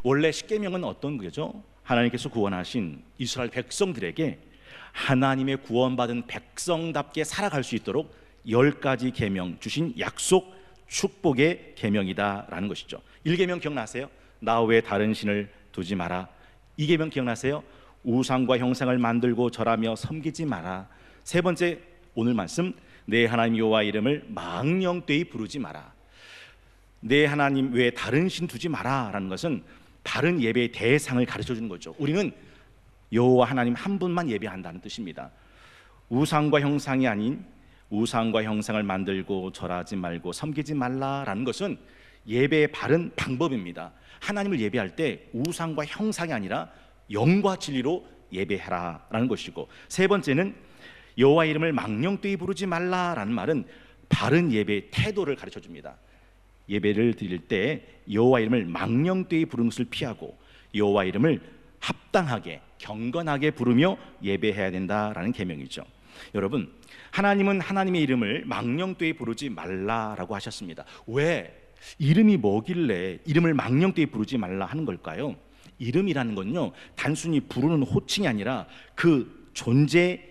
원래 십계명은 어떤 거죠? 하나님께서 구원하신 이스라엘 백성들에게 하나님의 구원받은 백성답게 살아갈 수 있도록 10가지 계명 주신 약속 축복의 계명이다라는 것이죠. 1계명 기억나세요? 나 외에 다른 신을 두지 마라. 2계명 기억나세요? 우상과 형상을 만들고 절하며 섬기지 마라. 세 번째, 오늘 말씀, 내 하나님 여호와 이름을 망령되이 부르지 마라. 내 하나님 외에 다른 신 두지 마라 라는 것은 바른 예배의 대상을 가르쳐 주는 거죠. 우리는 여호와 하나님 한 분만 예배한다는 뜻입니다. 우상과 형상이 아닌 우상과 형상을 만들고 절하지 말고 섬기지 말라라는 것은 예배의 바른 방법입니다. 하나님을 예배할 때 우상과 형상이 아니라 영과 진리로 예배하라라는 것이고, 세 번째는 여호와 이름을 망령되이 부르지 말라라는 말은 바른 예배의 태도를 가르쳐 줍니다. 예배를 드릴 때 여호와 이름을 망령되이 부르는 것을 피하고 여호와 이름을 합당하게 경건하게 부르며 예배해야 된다라는 계명이죠. 여러분, 하나님은 하나님의 이름을 망령되이 부르지 말라라고 하셨습니다. 왜? 이름이 뭐길래 이름을 망령되이 부르지 말라 하는 걸까요? 이름이라는 건요, 단순히 부르는 호칭이 아니라 그 존재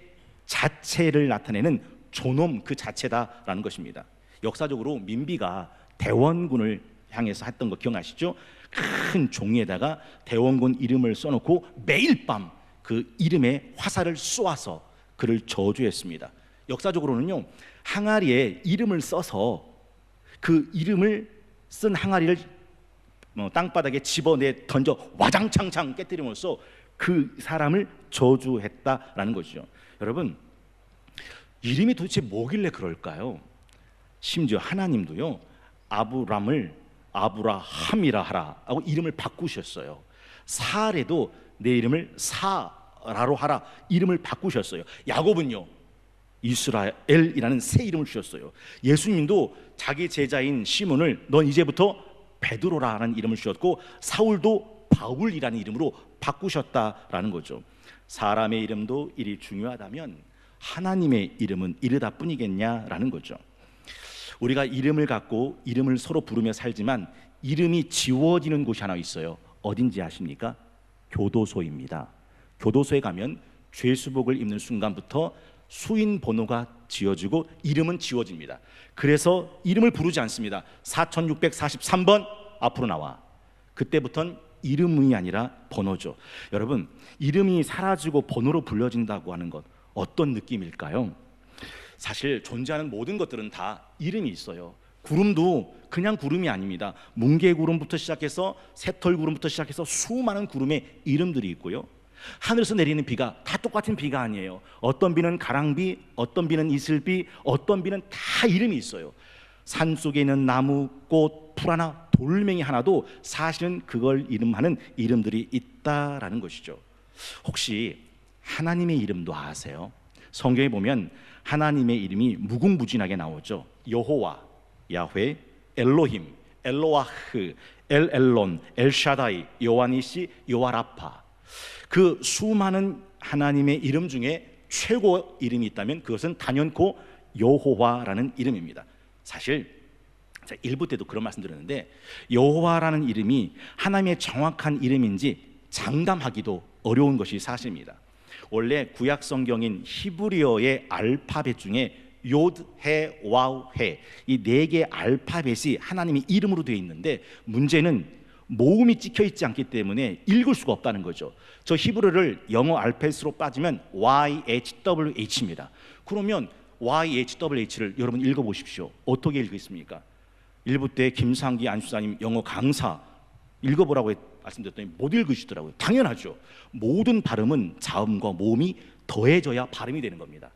자체를 나타내는 존엄 그 자체다라는 것입니다. 역사적으로 민비가 대원군을 향해서 했던 거 기억나시죠? 큰 종이에다가 대원군 이름을 써놓고 매일 밤 그 이름에 화살을 쏘아서 그를 저주했습니다. 역사적으로는요, 항아리에 이름을 써서 그 이름을 쓴 항아리를 땅바닥에 집어내 던져 와장창창 깨뜨림으로써 그 사람을 저주했다라는 것이죠. 여러분, 이름이 도대체 뭐길래 그럴까요? 심지어 하나님도요, 아브람을 아브라함이라 하라 하고 이름을 바꾸셨어요. 사레도 내 이름을 사라로 하라 이름을 바꾸셨어요. 야곱은요, 이스라엘이라는 새 이름을 주셨어요. 예수님도 자기 제자인 시몬을 넌 이제부터 베드로라는 이름을 주셨고, 사울도 바울이라는 이름으로 바꾸셨다라는 거죠. 사람의 이름도 이리 중요하다면 하나님의 이름은 이르다 뿐이겠냐라는 거죠. 우리가 이름을 갖고 이름을 서로 부르며 살지만 이름이 지워지는 곳이 하나 있어요. 어딘지 아십니까? 교도소입니다. 교도소에 가면 죄수복을 입는 순간부터 수인 번호가 지워지고 이름은 지워집니다. 그래서 이름을 부르지 않습니다. 4643번 앞으로 나와. 그때부터는 이름이 아니라 번호죠. 여러분, 이름이 사라지고 번호로 불려진다고 하는 것 어떤 느낌일까요? 사실 존재하는 모든 것들은 다 이름이 있어요. 구름도 그냥 구름이 아닙니다. 뭉게구름부터 시작해서 새털구름부터 시작해서 수많은 구름의 이름들이 있고요. 하늘에서 내리는 비가 다 똑같은 비가 아니에요. 어떤 비는 가랑비, 어떤 비는 이슬비, 어떤 비는 다 이름이 있어요. 산 속에 있는 나무, 꽃, 풀 하나, 돌멩이 하나도 사실은 그걸 이름하는 이름들이 있다라는 것이죠. 혹시 하나님의 이름도 아세요? 성경에 보면 하나님의 이름이 무궁무진하게 나오죠. 여호와, 야훼, 엘로힘, 엘로아흐, 엘론, 엘샤다이, 요하니시, 요하라파. 그 수많은 하나님의 이름 중에 최고 이름이 있다면 그것은 단연코 여호와라는 이름입니다. 사실 1부 때도 그런 말씀 드렸는데, 여호와라는 이름이 하나님의 정확한 이름인지 장담하기도 어려운 것이 사실입니다. 원래 구약 성경인 히브리어의 알파벳 중에 요드, 해, 와우, 해, 이 4개의 알파벳이 하나님의 이름으로 되어 있는데, 문제는 모음이 찍혀 있지 않기 때문에 읽을 수가 없다는 거죠. 저 히브리어를 영어 알파벳으로 빠지면 YHWH입니다. 그러면 YHWH를 여러분 읽어보십시오. 어떻게 읽겠습니까? 1부 때 김상기 안수사님 영어 강사 읽어보라고 말씀드렸더니 못 읽으시더라고요. 당연하죠. 모든 발음은 자음과 모음이 더해져야 발음이 되는 겁니다.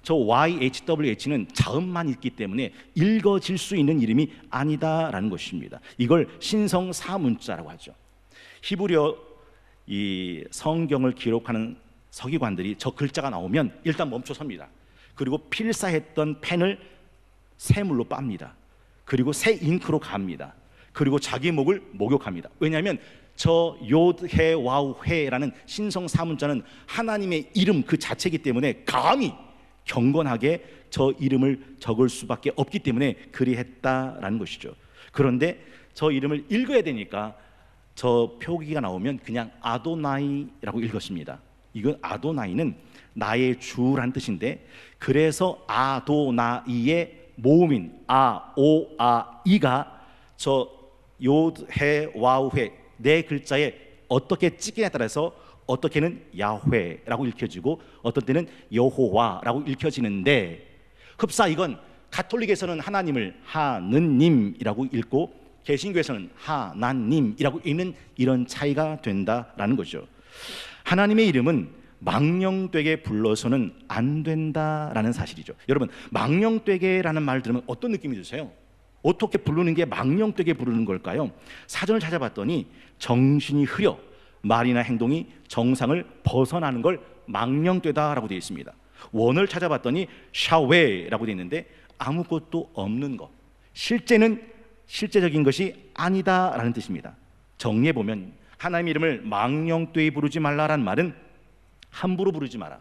저 YHWH는 자음만 있기 때문에 읽어질 수 있는 이름이 아니다라는 것입니다. 이걸 신성 사문자라고 하죠. 히브리어 이 성경을 기록하는 서기관들이 저 글자가 나오면 일단 멈춰 섭니다. 그리고 필사했던 펜을 새물로 빱니다. 그리고 새 잉크로 갑니다. 그리고 자기 목을 목욕합니다. 왜냐하면 저 요드해 와우해라는 신성 사문자는 하나님의 이름 그 자체이기 때문에 감히 경건하게 저 이름을 적을 수밖에 없기 때문에 그리했다라는 것이죠. 그런데 저 이름을 읽어야 되니까 저 표기가 나오면 그냥 아도나이라고 읽었습니다. 이건 아도나이는 나의 주란 뜻인데, 그래서 아도나이의 모음인 아오아이가 저 요해 와우해 네 글자에 어떻게 찍기냐에 따라서 어떻게는 야훼라고 읽혀지고 어떤 때는 여호와라고 읽혀지는데, 흡사 이건 가톨릭에서는 하나님을 하느님이라고 읽고 개신교에서는 하나님이라고 읽는 이런 차이가 된다라는 거죠. 하나님의 이름은 망령되게 불러서는 안 된다라는 사실이죠. 여러분, 망령되게라는 말 들으면 어떤 느낌이 드세요? 어떻게 부르는 게 망령되게 부르는 걸까요? 사전을 찾아봤더니 정신이 흐려 말이나 행동이 정상을 벗어나는 걸 망령되다라고 되어 있습니다. 원어를 찾아봤더니 샤웨라고 되어 있는데 아무것도 없는 것, 실제적인 것이 아니다라는 뜻입니다. 정리해보면 하나님의 이름을 망령되이 부르지 말라라는 말은 함부로 부르지 마라,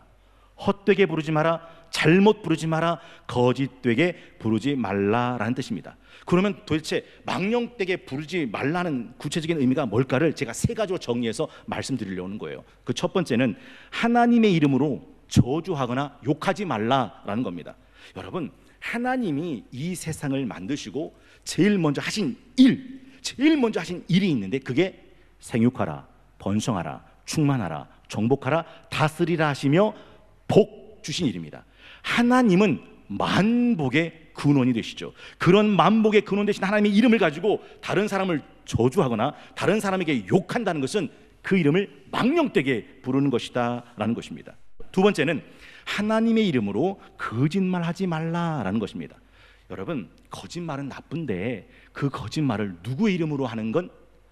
헛되게 부르지 마라, 잘못 부르지 마라, 거짓되게 부르지 말라라는 뜻입니다. 그러면 도대체 망령되게 부르지 말라는 구체적인 의미가 뭘까를 제가 세 가지로 정리해서 말씀드리려는 거예요. 그 첫 번째는 하나님의 이름으로 저주하거나 욕하지 말라라는 겁니다. 여러분, 하나님이 이 세상을 만드시고 제일 먼저 하신 일이 있는데 그게 생육하라, 번성하라, 충만하라, 정복하라, 다스리라 하시며 복 주신 일입니다. 하나님은 만복의 근원이 되시죠. 그런 만복의 근원 되신 하나님의 이름을 가지고 다른 사람을 저주하거나 다른 사람에게 욕한다는 것은 그 이름을 망령되게 부르는 것이다 라는 것입니다. 두 번째는 하나님의 이름으로 거짓말하지 말라라는 것입니다. 여러분, 거짓말은 나쁜데 그 거짓말을 누구의 이름으로 하는 건,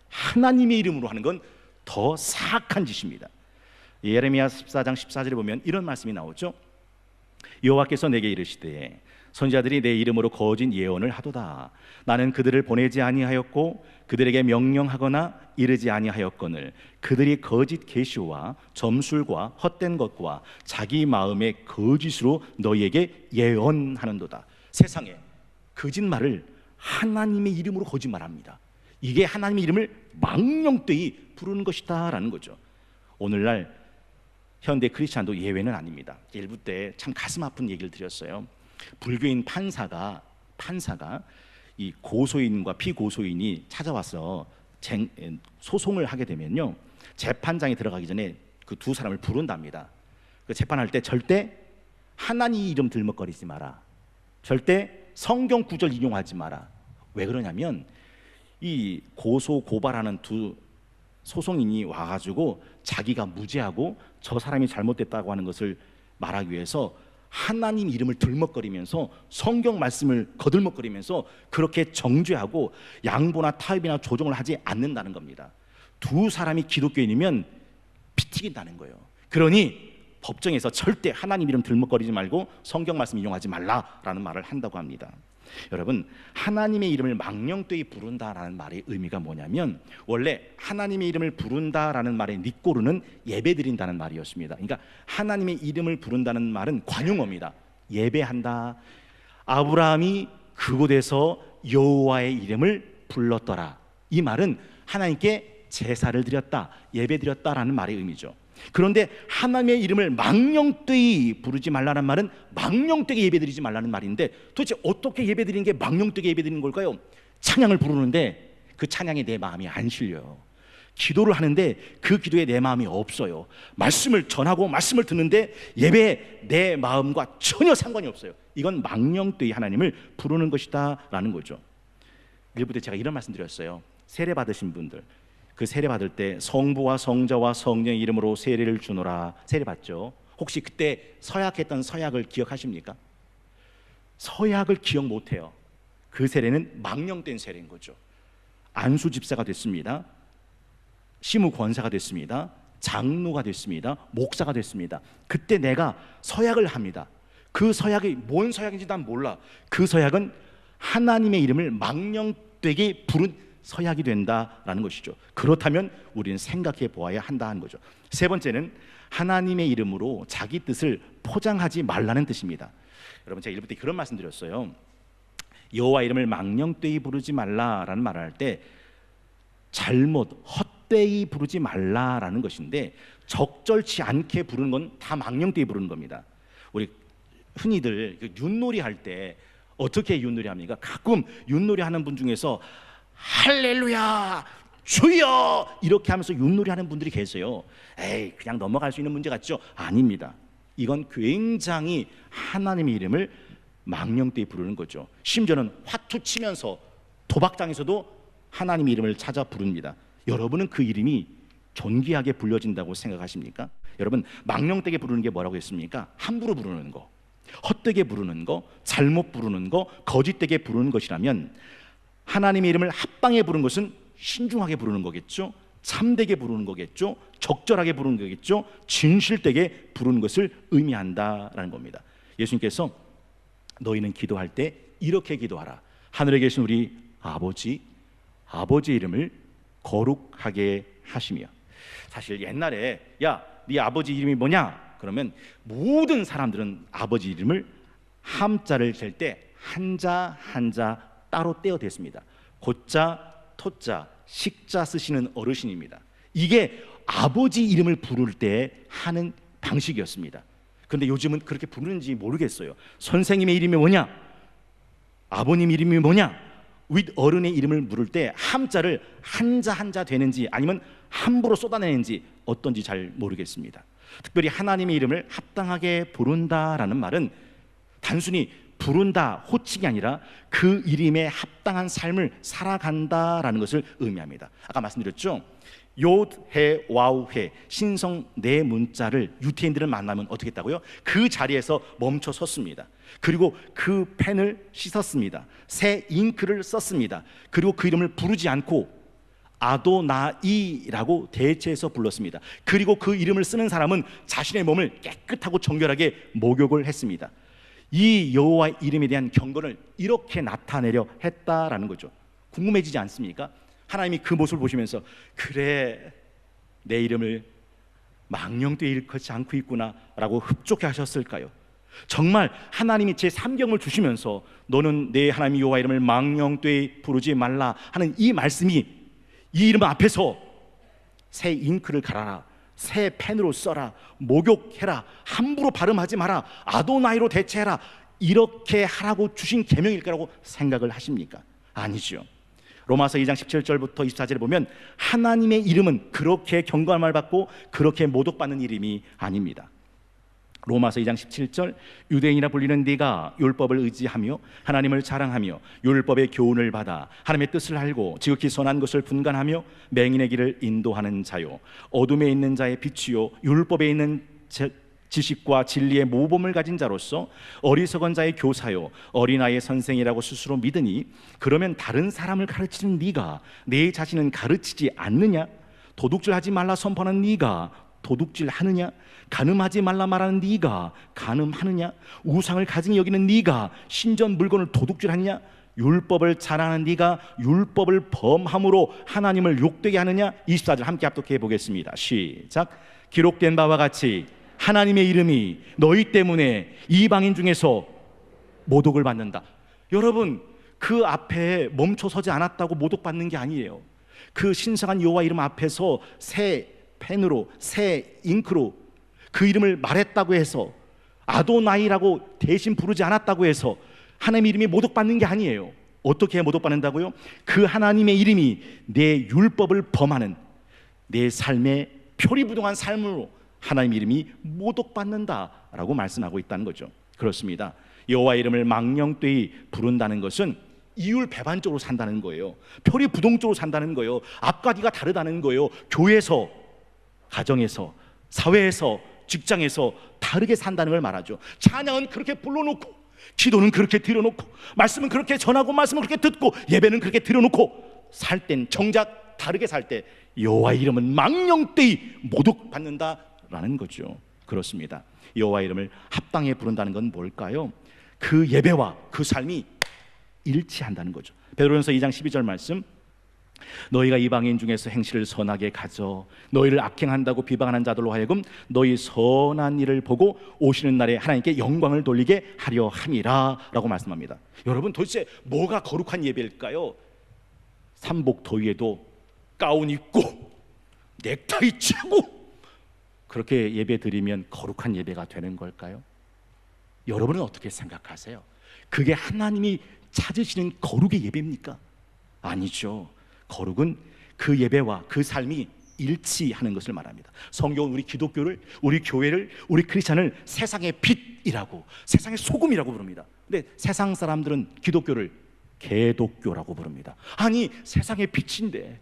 하나님의 이름으로 하는 건 더 사악한 짓입니다. 예레미야 14장 14절에 보면 이런 말씀이 나오죠. 여호와께서 내게 이르시되 선지자들이 내 이름으로 거짓 예언을 하도다. 나는 그들을 보내지 아니하였고 그들에게 명령하거나 이르지 아니하였거늘 그들이 거짓 계시와 점술과 헛된 것과 자기 마음의 거짓으로 너희에게 예언하는도다. 세상에 거짓말을 하나님의 이름으로 거짓말합니다. 이게 하나님의 이름을 망령되이 부르는 것이다 라는 거죠. 오늘날 현대 크리스찬도 예외는 아닙니다. 일부 때 참 가슴 아픈 얘기를 드렸어요. 불교인 판사가 이 고소인과 피고소인이 찾아와서 소송을 하게 되면요, 재판장에 들어가기 전에 그 두 사람을 부른답니다. 그 재판할 때 절대 하나님 이름 들먹거리지 마라, 절대 성경 구절 인용하지 마라. 왜 그러냐면 이 고소 고발하는 두 소송인이 와가지고 자기가 무죄하고 저 사람이 잘못됐다고 하는 것을 말하기 위해서 하나님 이름을 들먹거리면서 성경 말씀을 거들먹거리면서 그렇게 정죄하고 양보나 타협이나 조정을 하지 않는다는 겁니다. 두 사람이 기독교인이면 피 튀긴다는 거예요. 그러니 법정에서 절대 하나님 이름 들먹거리지 말고 성경 말씀 인용하지 말라라는 말을 한다고 합니다. 여러분, 하나님의 이름을 망령되이 부른다라는 말의 의미가 뭐냐면, 원래 하나님의 이름을 부른다라는 말의 닉고르는 예배드린다는 말이었습니다. 그러니까 하나님의 이름을 부른다는 말은 관용어입니다. 예배한다. 아브라함이 그곳에서 여호와의 이름을 불렀더라. 이 말은 하나님께 제사를 드렸다, 예배드렸다라는 말의 의미죠. 그런데 하나님의 이름을 망령되이 부르지 말라는 말은 망령되게 예배드리지 말라는 말인데, 도대체 어떻게 예배드리는 게 망령되게 예배드리는 걸까요? 찬양을 부르는데 그 찬양에 내 마음이 안 실려요. 기도를 하는데 그 기도에 내 마음이 없어요. 말씀을 전하고 말씀을 듣는데 예배에 내 마음과 전혀 상관이 없어요. 이건 망령되이 하나님을 부르는 것이다 라는 거죠. 일부 때 제가 이런 말씀 드렸어요. 세례 받으신 분들, 그 세례 받을 때 성부와 성자와 성령의 이름으로 세례를 주노라. 세례 받죠. 혹시 그때 서약했던 서약을 기억하십니까? 서약을 기억 못해요. 그 세례는 망령된 세례인 거죠. 안수 집사가 됐습니다. 시무 권사가 됐습니다. 장로가 됐습니다. 목사가 됐습니다. 그때 내가 서약을 합니다. 그 서약이 뭔 서약인지 난 몰라. 그 서약은 하나님의 이름을 망령되게 부른 서약이 된다라는 것이죠. 그렇다면 우리는 생각해 보아야 한다는 거죠. 세 번째는 하나님의 이름으로 자기 뜻을 포장하지 말라는 뜻입니다. 여러분, 제가 일부 때 그런 말씀 드렸어요. 여호와 이름을 망령되이 부르지 말라라는 말을 할 때 잘못, 헛되이 부르지 말라라는 것인데, 적절치 않게 부르는 건 다 망령되이 부르는 겁니다. 우리 흔히들 윷놀이 할 때 어떻게 윷놀이 합니까? 가끔 윷놀이 하는 분 중에서 할렐루야 주여 이렇게 하면서 윷놀이 하는 분들이 계세요. 에이, 그냥 넘어갈 수 있는 문제 같죠? 아닙니다. 이건 굉장히 하나님의 이름을 망령되이 부르는 거죠. 심지어는 화투 치면서 도박장에서도 하나님의 이름을 찾아 부릅니다. 여러분은 그 이름이 존귀하게 불려진다고 생각하십니까? 여러분, 망령되게 부르는 게 뭐라고 했습니까? 함부로 부르는 거, 헛되게 부르는 거, 잘못 부르는 거, 거짓되게 부르는 것이라면, 하나님의 이름을 합당해 부르는 것은 신중하게 부르는 거겠죠? 참되게 부르는 거겠죠? 적절하게 부르는 거겠죠? 진실되게 부르는 것을 의미한다라는 겁니다. 예수님께서 너희는 기도할 때 이렇게 기도하라. 하늘에 계신 우리 아버지의 이름을 거룩하게 하시며. 사실 옛날에 야, 네 아버지 이름이 뭐냐? 그러면 모든 사람들은 아버지 이름을 함자를 잴 때 한자 한자 따로 떼어댔습니다. 고자, 토자, 식자 쓰시는 어르신입니다. 이게 아버지 이름을 부를 때 하는 방식이었습니다. 그런데 요즘은 그렇게 부르는지 모르겠어요. 선생님의 이름이 뭐냐? 아버님 이름이 뭐냐? 윗 어른의 이름을 부를 때 함자를 한자 한자 되는지 아니면 함부로 쏟아내는지 어떤지 잘 모르겠습니다. 특별히 하나님의 이름을 합당하게 부른다라는 말은 단순히 부른다, 호칭이 아니라 그 이름에 합당한 삶을 살아간다라는 것을 의미합니다. 아까 말씀드렸죠? 요해 와우해 신성 네 문자를 유태인들을 만나면 어떻게 했다고요? 그 자리에서 멈춰 섰습니다. 그리고 그 펜을 씻었습니다. 새 잉크를 썼습니다. 그리고 그 이름을 부르지 않고 아도나이라고 대체해서 불렀습니다. 그리고 그 이름을 쓰는 사람은 자신의 몸을 깨끗하고 정결하게 목욕을 했습니다. 이 여호와의 이름에 대한 경건을 이렇게 나타내려 했다라는 거죠. 궁금해지지 않습니까? 하나님이 그 모습을 보시면서 그래, 내 이름을 망령되이 일컫지 않고 있구나 라고 흡족해 하셨을까요? 정말 하나님이 제 3경을 주시면서 너는 내 하나님 여호와 이름을 망령되이 부르지 말라 하는 이 말씀이 이 이름 앞에서 새 잉크를 갈아라, 새 펜으로 써라, 목욕해라, 함부로 발음하지 마라, 아도나이로 대체해라, 이렇게 하라고 주신 계명일 거라고 생각을 하십니까? 아니죠. 로마서 2장 17절부터 24절에 보면 하나님의 이름은 그렇게 경건함을 받고 그렇게 모독받는 이름이 아닙니다. 로마서 2장 17절 유대인이라 불리는 네가 율법을 의지하며 하나님을 자랑하며 율법의 교훈을 받아 하나님의 뜻을 알고 지극히 선한 것을 분간하며 맹인의 길을 인도하는 자요, 어둠에 있는 자의 빛이요, 율법에 있는 지식과 진리의 모범을 가진 자로서 어리석은 자의 교사요, 어린아이의 선생이라고 스스로 믿으니 그러면 다른 사람을 가르치는 네가 내 자신은 가르치지 않느냐? 도둑질하지 말라 선포하는 네가 도둑질하느냐? 간음하지 말라 말하는 네가 간음하느냐? 우상을 가증히 여기는 네가 신전 물건을 도둑질하느냐? 율법을 자랑하는 네가 율법을 범함으로 하나님을 욕되게 하느냐? 24절 함께 합독해 보겠습니다. 시작. 기록된 바와 같이 하나님의 이름이 너희 때문에 이방인 중에서 모독을 받는다. 여러분, 그 앞에 멈춰서지 않았다고 모독받는 게 아니에요. 그 신성한 여호와 이름 앞에서 새 펜으로, 새 잉크로 그 이름을 말했다고 해서, 아도나이라고 대신 부르지 않았다고 해서 하나님의 이름이 모독받는 게 아니에요. 어떻게 모독받는다고요? 그 하나님의 이름이 내 율법을 범하는 내 삶의 표리부동한 삶으로 하나님의 이름이 모독받는다라고 말씀하고 있다는 거죠. 그렇습니다. 여호와 이름을 망령되이 부른다는 것은 이율배반적으로 산다는 거예요. 표리부동적으로 산다는 거예요. 앞과 뒤가 다르다는 거예요. 교회에서, 가정에서, 사회에서, 직장에서 다르게 산다는 걸 말하죠. 찬양은 그렇게 불러놓고, 기도는 그렇게 드려놓고, 말씀은 그렇게 전하고, 말씀은 그렇게 듣고, 예배는 그렇게 드려놓고 살 땐 정작 다르게 살 때 여호와 이름은 망령되이 모독받는다라는 거죠. 그렇습니다. 여호와 이름을 합당히 부른다는 건 뭘까요? 그 예배와 그 삶이 일치한다는 거죠. 베드로전서 2장 12절 말씀, 너희가 이방인 중에서 행실을 선하게 가져 너희를 악행한다고 비방하는 자들로 하여금 너희 선한 일을 보고 오시는 날에 하나님께 영광을 돌리게 하려 함이라 라고 말씀합니다. 여러분, 도대체 뭐가 거룩한 예배일까요? 삼복 더위에도 가운 입고 넥타이 차고 그렇게 예배 드리면 거룩한 예배가 되는 걸까요? 여러분은 어떻게 생각하세요? 그게 하나님이 찾으시는 거룩의 예배입니까? 아니죠. 거룩은 그 예배와 그 삶이 일치하는 것을 말합니다. 성경은 우리 기독교를, 우리 교회를, 우리 크리스찬을 세상의 빛이라고, 세상의 소금이라고 부릅니다. 근데 세상 사람들은 기독교를 개독교라고 부릅니다. 아니, 세상의 빛인데,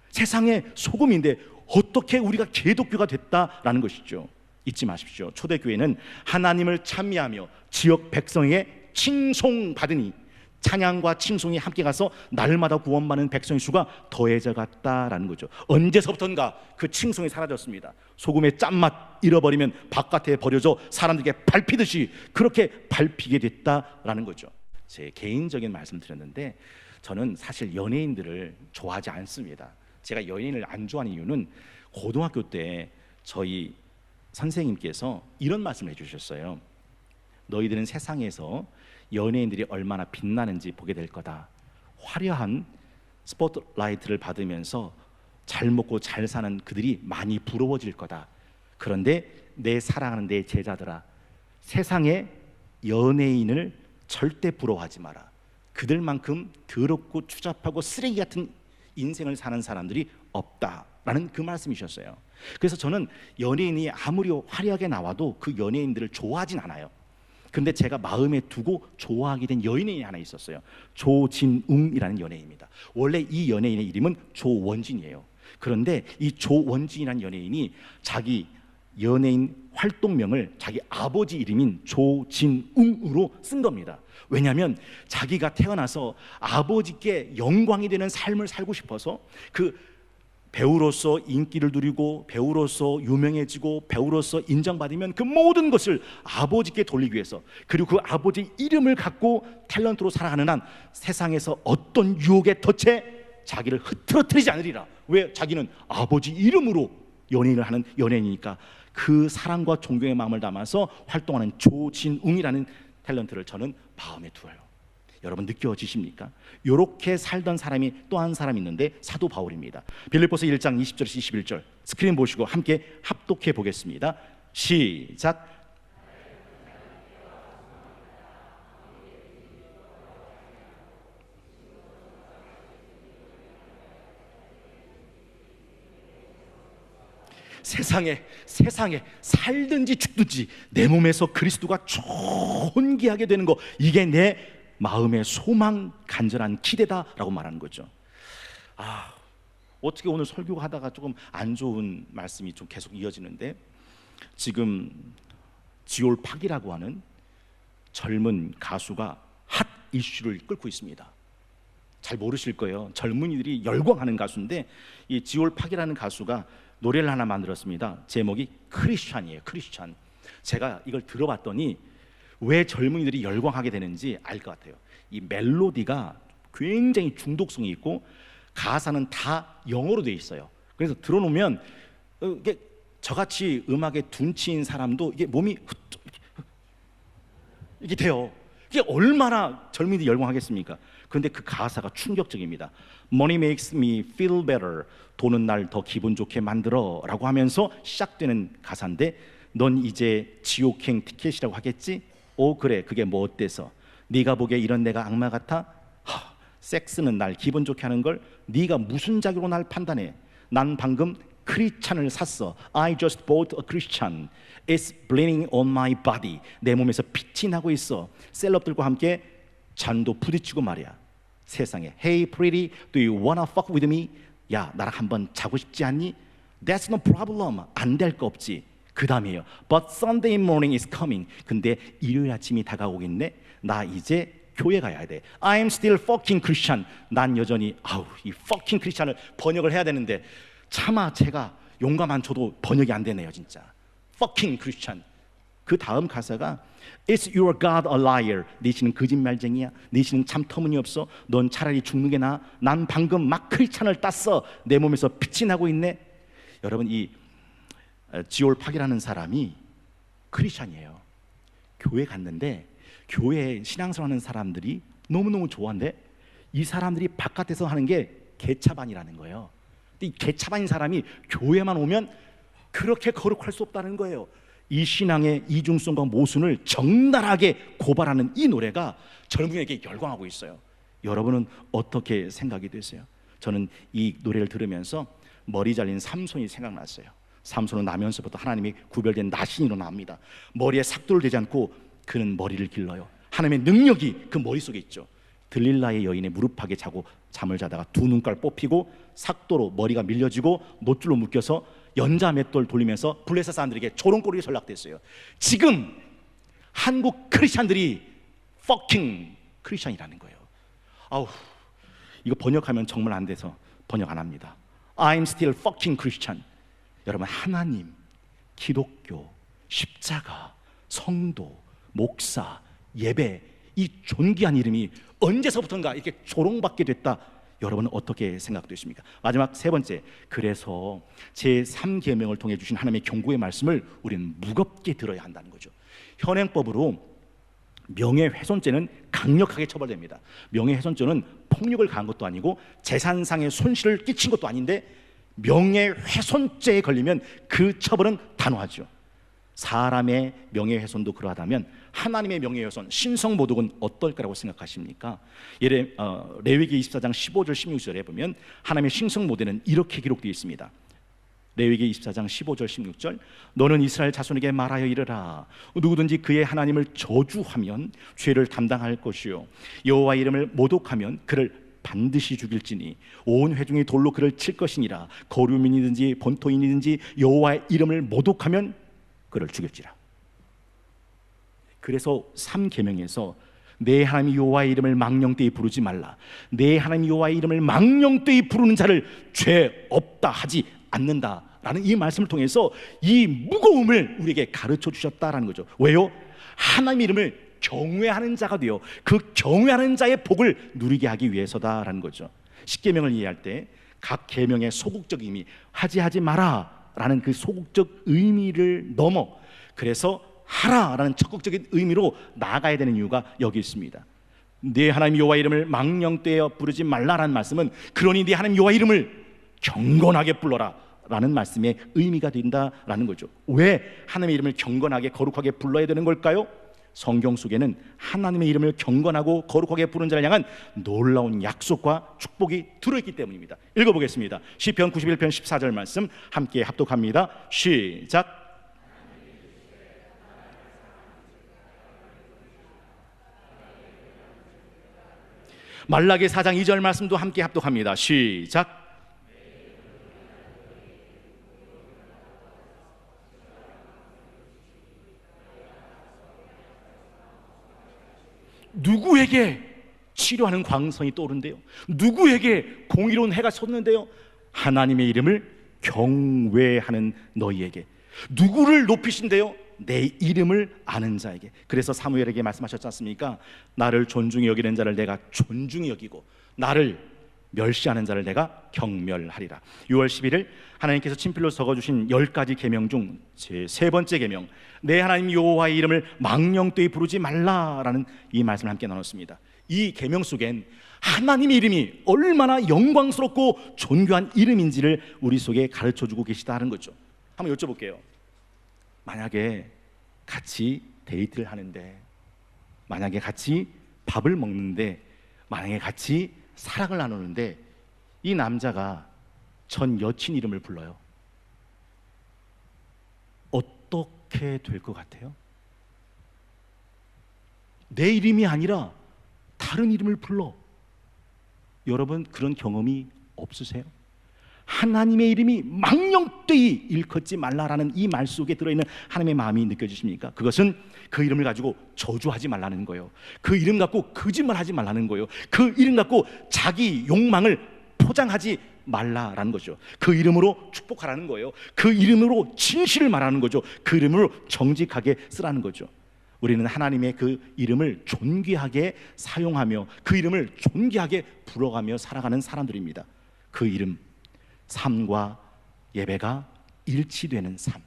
세상의 소금인데 어떻게 우리가 개독교가 됐다라는 것이죠. 잊지 마십시오. 초대교회는 하나님을 찬미하며 지역 백성에게 칭송받으니 찬양과 칭송이 함께 가서 날마다 구원받는 백성의 수가 더해져 갔다라는 거죠. 언제서부턴가 그 칭송이 사라졌습니다. 소금의 짠맛 잃어버리면 바깥에 버려져 사람들에게 밟히듯이 그렇게 밟히게 됐다라는 거죠. 제 개인적인 말씀 드렸는데 저는 사실 연예인들을 좋아하지 않습니다. 제가 연예인을 안 좋아하는 이유는 고등학교 때 저희 선생님께서 이런 말씀을 해주셨어요. 너희들은 세상에서 연예인들이 얼마나 빛나는지 보게 될 거다. 화려한 스포트라이트를 받으면서 잘 먹고 잘 사는 그들이 많이 부러워질 거다. 그런데 내 사랑하는 내 제자들아, 세상에 연예인을 절대 부러워하지 마라. 그들만큼 더럽고 추잡하고 쓰레기 같은 인생을 사는 사람들이 없다라는 그 말씀이셨어요. 그래서 저는 연예인이 아무리 화려하게 나와도 그 연예인들을 좋아하진 않아요. 근데 제가 마음에 두고 좋아하게 된 연예인이 하나 있었어요. 조진웅이라는 연예인입니다. 원래 이 연예인의 이름은 조원진이에요. 그런데 이 조원진이라는 연예인이 자기 연예인 활동명을 자기 아버지 이름인 조진웅으로 쓴 겁니다. 왜냐하면 자기가 태어나서 아버지께 영광이 되는 삶을 살고 싶어서 그 배우로서 인기를 누리고 배우로서 유명해지고 배우로서 인정받으면 그 모든 것을 아버지께 돌리기 위해서, 그리고 그 아버지 이름을 갖고 탤런트로 살아가는 한 세상에서 어떤 유혹에 덫에 자기를 흐트러뜨리지 않으리라. 왜? 자기는 아버지 이름으로 연예인을 하는 연예인이니까. 그 사랑과 존경의 마음을 담아서 활동하는 조진웅이라는 탤런트를 저는 마음에 두어요. 여러분 느껴지십니까? 이렇게 살던 사람이 또 한 사람 있는데 사도 바울입니다. 빌립보서 1장 20절에서 21절 스크린 보시고 함께 합독해 보겠습니다. 시작. 세상에 살든지 죽든지 내 몸에서 그리스도가 존귀하게 되는 거, 이게 내 마음의 소망, 간절한 기대다라고 말하는 거죠. 어떻게 오늘 설교가 하다가 조금 안 좋은 말씀이 좀 계속 이어지는데, 지금 지올팍이라고 하는 젊은 가수가 핫 이슈를 끌고 있습니다. 잘 모르실 거예요. 젊은이들이 열광하는 가수인데, 이 지올팍이라는 가수가 노래를 하나 만들었습니다. 제목이 크리스찬이에요. 크리스찬. 제가 이걸 들어봤더니 왜 젊은이들이 열광하게 되는지 알 것 같아요. 이 멜로디가 굉장히 중독성이 있고 가사는 다 영어로 돼 있어요. 그래서 들어놓으면 이게 저같이 음악에 둔치인 사람도 이게 몸이 이게 돼요. 이게 얼마나 젊은이들이 열광하겠습니까? 그런데 그 가사가 충격적입니다. Money makes me feel better. 돈은 날 더 기분 좋게 만들어 라고 하면서 시작되는 가사인데, 넌 이제 지옥행 티켓이라고 하겠지? 오 그래, 그게 뭐 어때서? 네가 보기에 이런 내가 악마 같아? 섹스는 날 기분 좋게 하는 걸 네가 무슨 자격으로 날 판단해? 난 방금 크리스찬을 샀어. I just bought a Christian. It's bleeding on my body. 내 몸에서 빛이 나고 있어. 셀럽들과 함께 잔도 부딪히고 말이야. 세상에 Hey pretty, do you wanna fuck with me? 야 나랑 한번 자고 싶지 않니? That's no problem. 안 될 거 없지. 그 다음이에요. But Sunday morning is coming. 근데 일요일 아침이 다가오겠네. 나 이제 교회 가야 돼. I'm still fucking Christian. 난 여전히 이 fucking Christian을 번역을 해야 되는데 차마 제가 용감한 저도 번역이 안 되네요 진짜. fucking Christian. 그 다음 가사가 Is your God a liar? 네 신은 거짓말쟁이야. 네 신은 참 터무니없어. 넌 차라리 죽는 게 나아. 난 방금 막 크리스찬을 땄어. 내 몸에서 빛이 나고 있네. 여러분 이 지올팍이라는 사람이 크리스찬이에요. 교회 갔는데 교회에 신앙생활하는 사람들이 너무너무 좋아한데 이 사람들이 바깥에서 하는 게 개차반이라는 거예요. 이 개차반인 사람이 교회만 오면 그렇게 거룩할 수 없다는 거예요. 이 신앙의 이중성과 모순을 적나라하게 고발하는 이 노래가 젊은이에게 열광하고 있어요. 여러분은 어떻게 생각이 되세요? 저는 이 노래를 들으면서 머리 잘린 삼손이 생각났어요. 삼손은 나면서부터 하나님이 구별된 나신이로 나옵니다. 머리에 삭도를 대지 않고 그는 머리를 길러요. 하나님의 능력이 그 머릿속에 있죠. 들릴라의 여인의 무릎팍에 자고 잠을 자다가 두 눈깔 뽑히고 삭도로 머리가 밀려지고 노줄로 묶여서 연자 맷돌 돌리면서 블레셋 사람들에게 조롱거리에 전락됐어요. 지금 한국 크리스찬들이 fucking 크리스찬이라는 거예요. 아우, 이거 번역하면 정말 안 돼서 번역 안 합니다. I'm still fucking Christian. 여러분, 하나님, 기독교, 십자가, 성도, 목사, 예배, 이 존귀한 이름이 언제서부턴가 이렇게 조롱받게 됐다. 여러분은 어떻게 생각되십니까? 마지막 세 번째, 그래서 제3계명을 통해 주신 하나님의 경고의 말씀을 우리는 무겁게 들어야 한다는 거죠. 현행법으로 명예훼손죄는 강력하게 처벌됩니다. 명예훼손죄는 폭력을 가한 것도 아니고 재산상의 손실을 끼친 것도 아닌데 명예훼손죄에 걸리면 그 처벌은 단호하죠. 사람의 명예훼손도 그러하다면 하나님의 명예훼손, 신성모독은 어떨까라고 생각하십니까? 레위기 24장 15절 16절에 보면 하나님의 신성모독은 이렇게 기록되어 있습니다. 레위기 24장 15절 16절, 너는 이스라엘 자손에게 말하여 이르라. 누구든지 그의 하나님을 저주하면 죄를 담당할 것이요, 여호와 이름을 모독하면 그를 반드시 죽일지니 온 회중이 돌로 그를 칠 것이니라. 거류민이든지 본토인이든지 여호와의 이름을 모독하면 그를 죽일지라. 그래서 3계명에서 내 하나님 여호와의 이름을 망령되이 부르지 말라, 내 하나님 여호와의 이름을 망령되이 부르는 자를 죄 없다 하지 않는다라는 이 말씀을 통해서 이 무거움을 우리에게 가르쳐 주셨다라는 거죠. 왜요? 하나님의 이름을 경외하는 자가 되어 그 경외하는 자의 복을 누리게 하기 위해서다라는 거죠. 10계명을 이해할 때 각 계명의 소극적 의미, 하지 마라 라는 그 소극적 의미를 넘어 그래서 하라라는 적극적인 의미로 나아가야 되는 이유가 여기 있습니다. 네 하나님 여호와 이름을 망령되어 부르지 말라라는 말씀은 그러니 네 하나님 여호와 이름을 경건하게 불러라 라는 말씀의 의미가 된다라는 거죠. 왜 하나님의 이름을 경건하게 거룩하게 불러야 되는 걸까요? 성경 속에는 하나님의 이름을 경건하고 거룩하게 부르는 자를 향한 놀라운 약속과 축복이 들어있기 때문입니다. 읽어보겠습니다. 시편 91편 14절 말씀 함께 합독합니다. 시작. 말라기 4장 2절 말씀도 함께 합독합니다. 시작. 누구에게 치료하는 광선이 떠오른대요? 누구에게 공의로운 해가 솟는데요? 하나님의 이름을 경외하는 너희에게. 누구를 높이신대요? 내 이름을 아는 자에게. 그래서 사무엘에게 말씀하셨지 않습니까? 나를 존중히 여기는 자를 내가 존중히 여기고 나를 멸시하는 자를 내가 경멸하리라. 6월 11일 하나님께서 친필로 적어주신 10가지 계명 중 제 세 번째 계명, 내 하나님 여호와의 이름을 망령되이 부르지 말라라는 이 말씀을 함께 나눴습니다. 이 계명 속엔 하나님의 이름이 얼마나 영광스럽고 존귀한 이름인지를 우리 속에 가르쳐주고 계시다는 거죠. 한번 여쭤볼게요. 만약에 같이 데이트를 하는데, 만약에 같이 밥을 먹는데, 만약에 같이 사랑을 나누는데 이 남자가 전 여친 이름을 불러요. 어떻게 될 것 같아요? 내 이름이 아니라 다른 이름을 불러. 여러분 그런 경험이 없으세요? 하나님의 이름이 망령되이 일컫지 말라라는 이 말 속에 들어있는 하나님의 마음이 느껴지십니까? 그것은 그 이름을 가지고 저주하지 말라는 거예요. 그 이름 갖고 거짓말하지 말라는 거예요. 그 이름 갖고 자기 욕망을 포장하지 말라라는 거죠. 그 이름으로 축복하라는 거예요. 그 이름으로 진실을 말하는 거죠. 그 이름으로 정직하게 쓰라는 거죠. 우리는 하나님의 그 이름을 존귀하게 사용하며 그 이름을 존귀하게 불어가며 살아가는 사람들입니다. 그 이름, 삶과 예배가 일치되는 삶,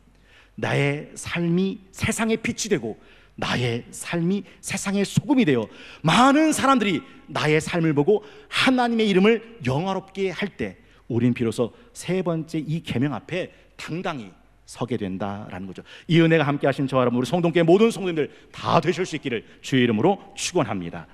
나의 삶이 세상의 빛이 되고 나의 삶이 세상의 소금이 되어 많은 사람들이 나의 삶을 보고 하나님의 이름을 영화롭게 할 때 우린 비로소 세 번째 이 계명 앞에 당당히 서게 된다라는 거죠. 이 은혜가 함께 하신 저와 여러분, 우리 성동교회 모든 성도님들 다 되실 수 있기를 주의 이름으로 축원합니다.